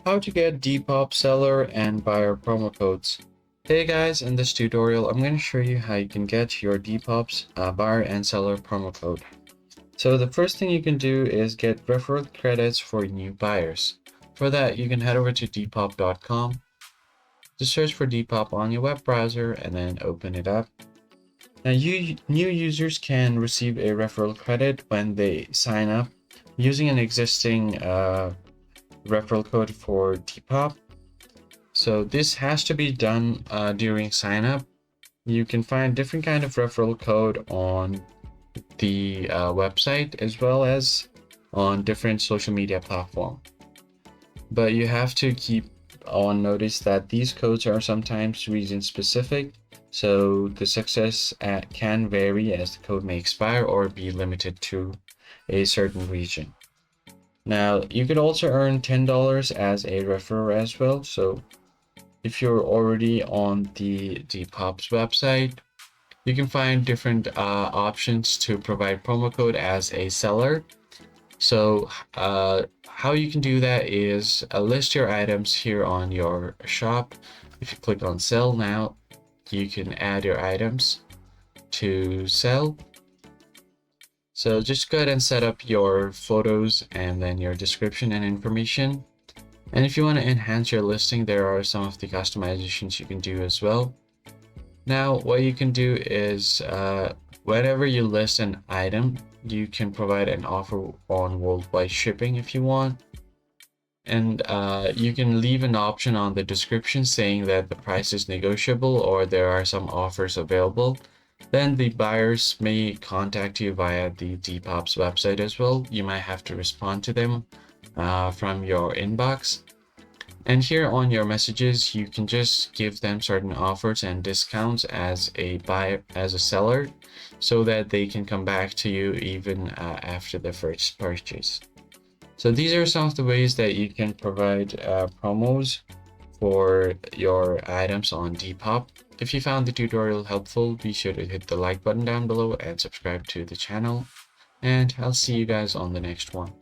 How to get Depop seller and buyer promo codes. Hey guys, in this tutorial I'm going to show you how you can get your Depop's buyer and seller promo code. So the first thing you can do is get referral credits for new buyers. For that you can head over to depop.com, just search for Depop on your web browser and then open it up. Now new users can receive a referral credit when they sign up using an existing referral code for Depop. So this has to be done during sign up. You can find different kind of referral code on the website as well as on different social media platform. But you have to keep on notice that these codes are sometimes region specific. So the success can vary as the code may expire or be limited to a certain region. Now you could also earn $10 as a referrer as well. So if you're already on the Depop's website, you can find different options to provide promo code as a seller. So how you can do that is list your items here on your shop. If you click on sell now, you can add your items to sell. So just go ahead and set up your photos and then your description and information. And if you want to enhance your listing, there are some of the customizations you can do as well. Now, what you can do is whenever you list an item, you can provide an offer on worldwide shipping if you want. And you can leave an option on the description saying that the price is negotiable or there are some offers available. Then the buyers may contact you via the Depop's website as well. You might have to respond to them from your inbox. And here on your messages, you can just give them certain offers and discounts as a seller, so that they can come back to you even after the first purchase. So these are some of the ways that you can provide promos for your items on Depop. If you found the tutorial helpful, be sure to hit the like button down below and subscribe to the channel. And I'll see you guys on the next one.